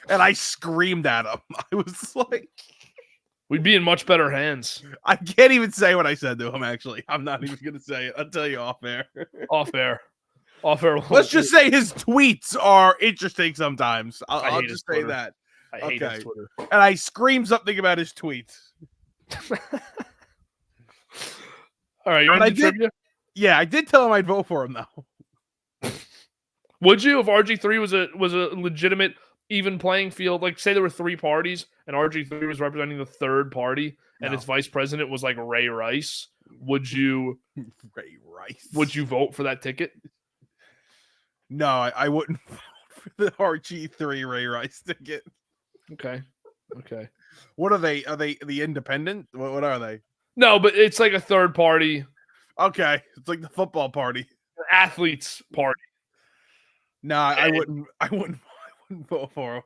And I screamed at him. I was like, we'd be in much better hands. I can't even say what I said to him, actually. I'm not even going to say it. I'll tell you off air. Off air. Off air. Let's just say his tweets are interesting sometimes. I'll just say that. I hate his Twitter. And I screamed something about his tweets. All right, you want to do trivia? Yeah, I did tell him I'd vote for him, though. Would you, if RG3 was a legitimate even playing field? Like, say there were 3 parties and RG3 was representing the 3rd party, and its vice president was like Ray Rice. Would you? Ray Rice. Would you vote for that ticket? No, I wouldn't vote for the RG3 Ray Rice ticket. Okay. What are they? Are they the independent? What are they? No, but it's like a 3rd party. Okay, it's like the football party, athletes party. No, I wouldn't vote for him.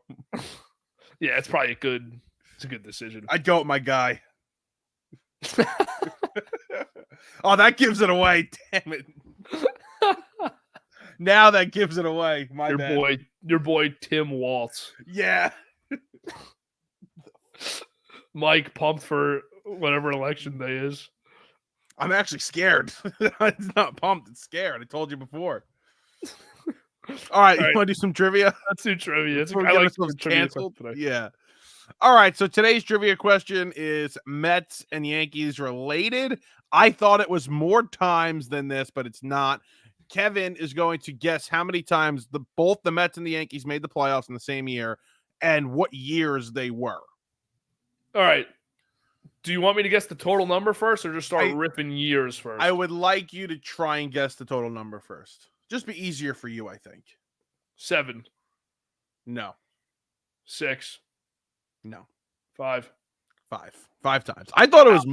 Yeah, it's probably a good decision. I'd go with my guy. Oh, that gives it away. Damn it. Now that gives it away. Your boy Tim Waltz. Yeah. Mike pumped for whatever election day is. I'm actually scared. It's not pumped, it's scared. I told you before. All right, you want to do some trivia? Let's do trivia. I like canceled today. Yeah. All right, so today's trivia question is Mets and Yankees related. I thought it was more times than this, but it's not. Kevin is going to guess how many times both the Mets and the Yankees made the playoffs in the same year and what years they were. All right. Do you want me to guess the total number first or just start ripping years first? I would like you to try and guess the total number first. Just be easier for you, I think. 7. No. 6. No. 5. 5 times. I thought it was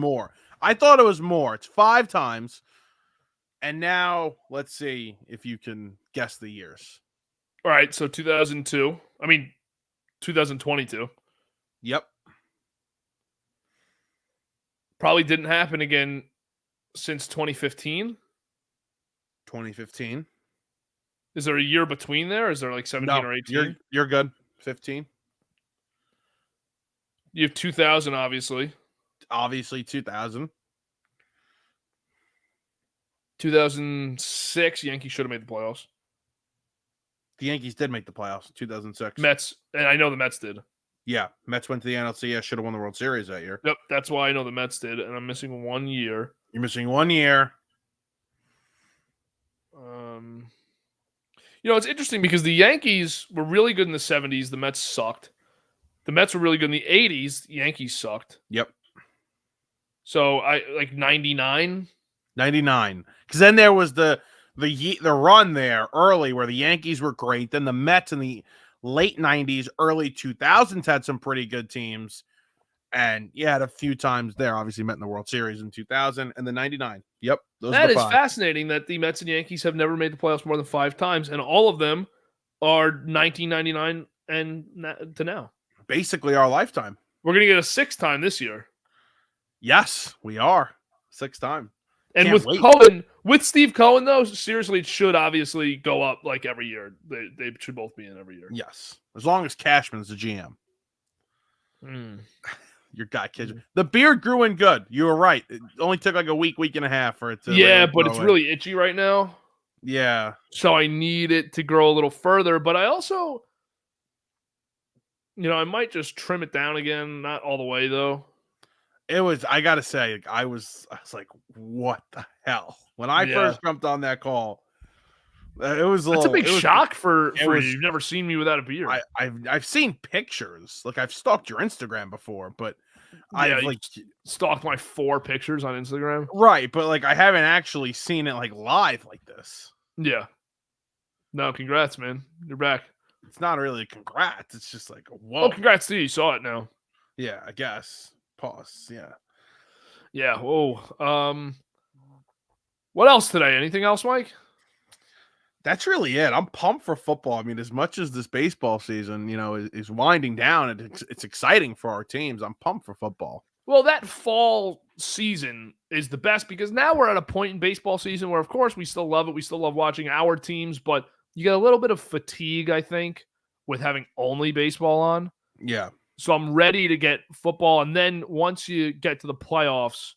more. It's 5 times. And now let's see if you can guess the years. All right, so 2002. I mean, 2022. Yep. Probably didn't happen again since 2015. 2015. Is there a year between there? Is there like 17 or 18? You're good. 15. You have 2000, obviously. Obviously, 2000. 2006, Yankees should have made the playoffs. The Yankees did make the playoffs in 2006. Mets, and I know the Mets did. Yeah, Mets went to the NLCS, should have won the World Series that year. Yep, that's why I know the Mets did, and I'm missing 1 year. You're missing 1 year. It's interesting because the Yankees were really good in the 70s. The Mets sucked. The Mets were really good in the 80s. The Yankees sucked. Yep. So I like 99. 99. Because then there was the run there early where the Yankees were great. Then the Mets in the late 90s, early 2000s had some pretty good teams. And you had a few times there. Obviously met in the World Series in 2000 and the 99. Yep. That is fascinating that the Mets and Yankees have never made the playoffs more than 5 times. And all of them are 1999 and to now. Basically our lifetime. We're going to get a 6th time this year. Yes, we are. 6th time. And with Steve Cohen, though, seriously, it should obviously go up like every year. They should both be in every year. Yes. As long as Cashman's the GM. Your guy, kid. The beard grew in good. You were right. It only took like a week and a half for it to. Yeah, but it's really itchy right now. Yeah. So I need it to grow a little further. But I also, I might just trim it down again. Not all the way, though. I got to say, I was like, what the hell? When I first jumped on that call, it was a big shock for you. You've never seen me without a beard. I've seen pictures. Like I've stalked your Instagram before, but I've like stalked my 4 pictures on Instagram. Right, but like I haven't actually seen it like live like this. Yeah. No, congrats, man. You're back. It's not really a congrats. It's just like whoa. Oh, congrats to you. You saw it now. Yeah, I guess. Pause. Yeah. Yeah. Whoa. What else today? Anything else, Mike? That's really it. I'm pumped for football. I mean, as much as this baseball season, is winding down and it's exciting for our teams, I'm pumped for football. Well, that fall season is the best because now we're at a point in baseball season where, of course, we still love it. We still love watching our teams, but you get a little bit of fatigue, I think, with having only baseball on. Yeah. So I'm ready to get football. And then once you get to the playoffs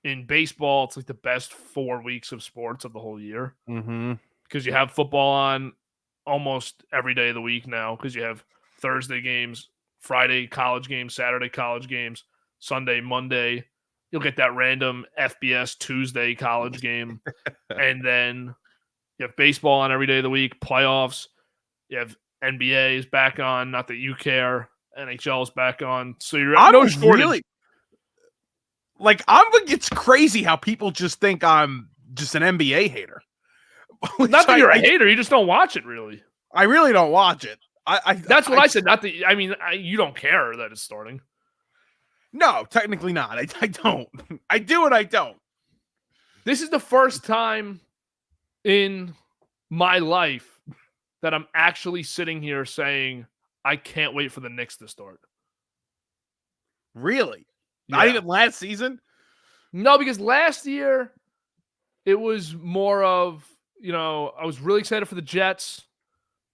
in baseball, it's like the best 4 weeks of sports of the whole year. Mm-hmm. Because you have football on almost every day of the week now because you have Thursday games, Friday college games, Saturday college games, Sunday, Monday. You'll get that random FBS Tuesday college game. And then you have baseball on every day of the week, playoffs. You have NBA is back on, not that you care. NHL is back on. So you're at no shortage. Really, it's crazy how people just think I'm just an NBA hater. Not that you're a hater, you just don't watch it really. I really don't watch it. That's what I said. Not that you don't care that it's starting. No, technically not. I don't. I do and I don't. This is the first time in my life that I'm actually sitting here saying I can't wait for the Knicks to start. Really? Yeah. Not even last season? No, because last year it was more of, I was really excited for the Jets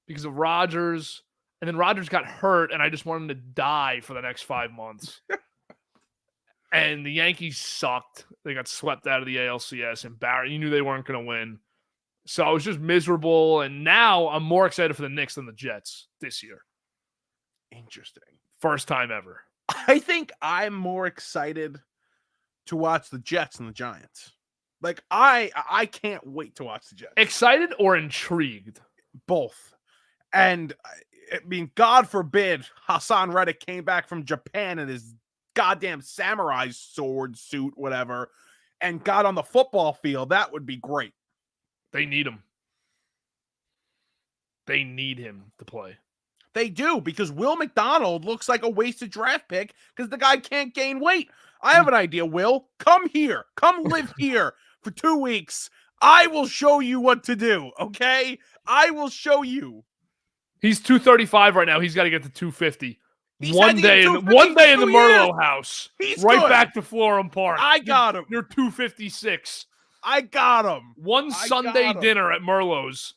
because of Rodgers, and then Rodgers got hurt, and I just wanted him to die for the next 5 months. And the Yankees sucked. They got swept out of the ALCS, and you knew they weren't going to win. So I was just miserable, and now I'm more excited for the Knicks than the Jets this year. Interesting. First time ever. I think I'm more excited to watch the Jets than the Giants. Like, I can't wait to watch the Jets. Excited or intrigued? Both. And, I mean, God forbid Hassan Reddick came back from Japan in his goddamn samurai sword suit, whatever, and got on the football field. That would be great. They need him. They need him to play. They do, because Will McDonald looks like a wasted draft pick because the guy can't gain weight. I have an idea, Will. Come here. Come live here for 2 weeks. I will show you what to do, okay? I will show you. He's 235 right now. He's got to get to 250. He's One day in the Merlot house. He's right good. back to Florham Park. I got him. You're 256. I got him. One Sunday dinner at Merlot's.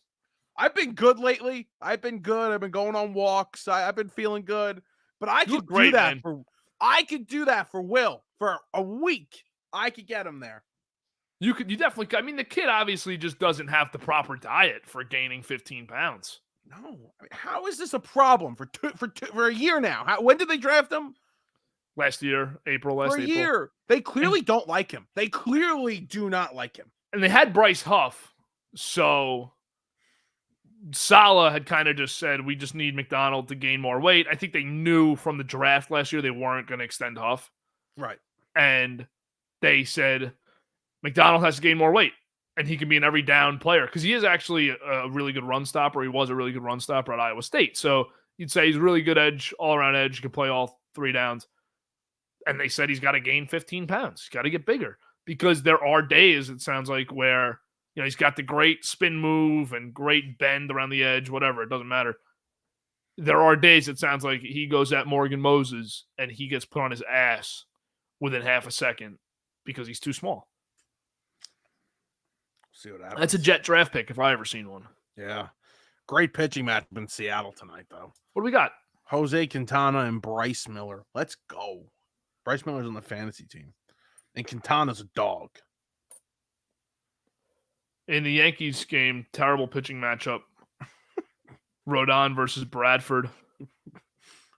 I've been good lately. I've been good. I've been going on walks. I've been feeling good. But I could do that for Will for a week. I could get him there. You definitely. I mean, the kid obviously just doesn't have the proper diet for gaining 15 pounds. No, I mean, how is this a problem for a year now? When did they draft him? Last year, April. For a year. They clearly don't like him. They clearly do not like him. And they had Bryce Huff, so Saleh had kind of just said, we just need McDonald to gain more weight. I think they knew from the draft last year they weren't going to extend Huff. Right. And they said, McDonald has to gain more weight, and he can be an every down player because he is actually a really good run stopper. He was a really good run stopper at Iowa State. So you'd say he's a really good edge, all-around edge. He can play all 3 downs. And they said he's got to gain 15 pounds. He's got to get bigger because there are days, it sounds like, where he's got the great spin move and great bend around the edge, whatever. It doesn't matter. There are days, it sounds like, he goes at Morgan Moses and he gets put on his ass within half a second because he's too small. See what happens. That's a Jet draft pick if I ever seen one. Yeah. Great pitching matchup in Seattle tonight, though. What do we got? Jose Quintana and Bryce Miller. Let's go. Bryce Miller's on the fantasy team. And Quintana's a dog. In the Yankees game, terrible pitching matchup. Rodon versus Bradford.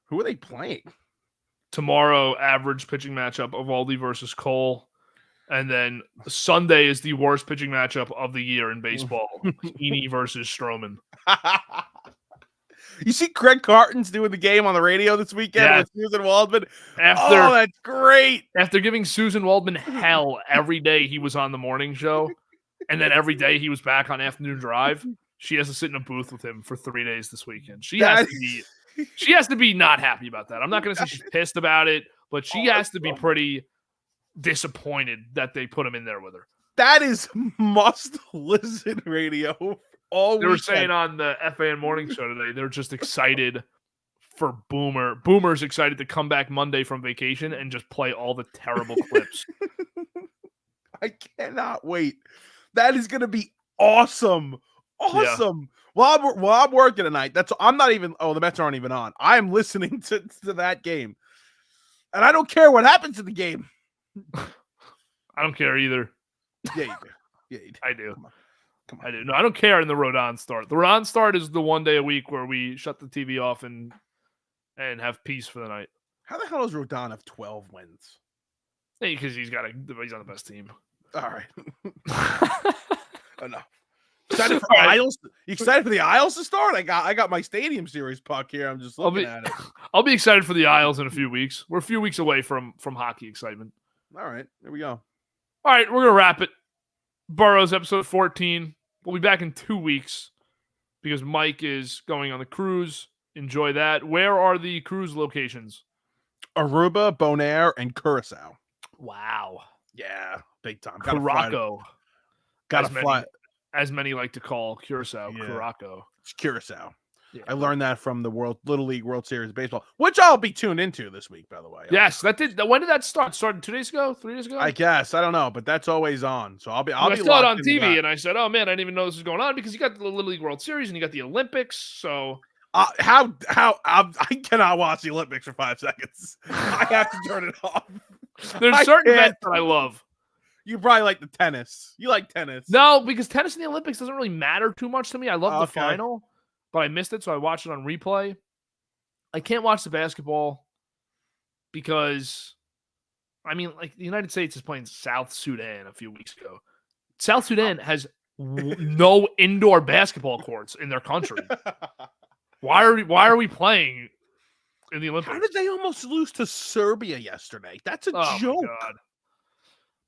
Who are they playing? Tomorrow, average pitching matchup, Eovaldi versus Cole. And then Sunday is the worst pitching matchup of the year in baseball. Heaney versus Stroman. You see Craig Carton's doing the game on the radio this weekend with Susan Waldman? Oh, that's great. After giving Susan Waldman hell every day he was on the morning show, and then every day he was back on Afternoon Drive, she has to sit in a booth with him for 3 days this weekend. She has to be not happy about that. I'm not going to say she's pissed about it, but she has to be pretty disappointed that they put him in there with her. That is must-listen radio all They were weekend. saying on the FAN morning show today, they're just excited for Boomer. Boomer's excited to come back Monday from vacation and just play all the terrible clips. I cannot wait. That is going to be awesome. Awesome. Yeah. While I'm working tonight, I'm not even. Oh, the Mets aren't even on. I am listening to that game, and I don't care what happens in the game. I don't care either. Yeah, you do. Yeah, you do. I do. Come on. I do. No, I don't care in the Rodon start. The Rodon start is the one day a week where we shut the TV off and have peace for the night. How the hell does Rodon have 12 wins? Hey, because he's on the best team. All right. Enough. Excited for Isles? You excited for the Isles to start? I got my Stadium Series puck here. I'm just looking at it. I'll be excited for the Isles in a few weeks. We're a few weeks away from hockey excitement. All right, here we go. All right, we're gonna wrap it. Boroughs episode 14. We'll be back in 2 weeks because Mike is going on the cruise. Enjoy that. Where are the cruise locations? Aruba, Bonaire, and Curacao. Wow. Yeah, big time. Curaçao. Gotta fly. As many like to call Curacao, yeah. Curaçao. It's Curacao. Yeah. I learned that from the Little League World Series of Baseball, which I'll be tuned into this week, by the way. Yes, that did. When did that start? Started 2 days ago? 3 days ago? I guess. I don't know, but that's always on. So I saw it on TV, and I said, "Oh man, I didn't even know this was going on," because you got the Little League World Series and you got the Olympics. So I cannot watch the Olympics for 5 seconds. I have to turn it off. There's certain events that I love. You probably like the tennis. You like tennis. No, because tennis in the Olympics doesn't really matter too much to me. I love the final, but I missed it, so I watched it on replay. I can't watch the basketball because, I mean, like the United States is playing South Sudan a few weeks ago. South Sudan has no indoor basketball courts in their country. Why are we playing in the Olympics? How did they almost lose to Serbia yesterday? That's a joke. My God.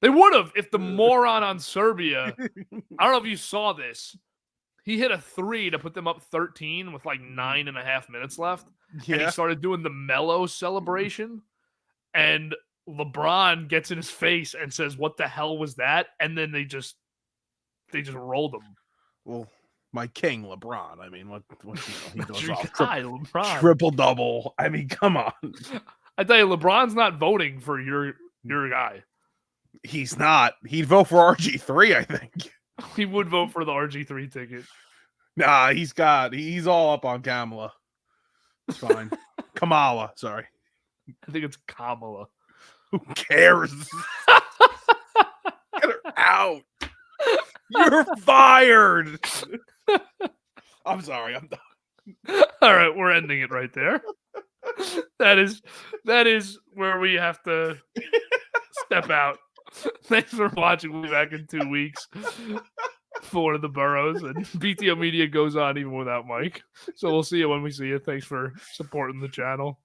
They would have if the moron on Serbia, I don't know if you saw this. He hit a 3 to put them up 13 with like 9.5 minutes left. Yeah. And he started doing the Melo celebration. And LeBron gets in his face and says, "What the hell was that?" And then they just rolled him. Well, my king, LeBron. I mean, what he goes off LeBron. Triple double. I mean, come on. I tell you, LeBron's not voting for your guy. He's not. He'd vote for RG3, I think. He would vote for the RG3 ticket. Nah, he's all up on Kamala. It's fine. Kamala, sorry. I think it's Kamala. Who cares? Get her out. You're fired. I'm sorry. I'm done. All right, we're ending it right there. That is where we have to step out. Thanks for watching. We'll be back in 2 weeks for the Boroughs, and BTO Media goes on even without Mike. So we'll see you when we see you. Thanks for supporting the channel.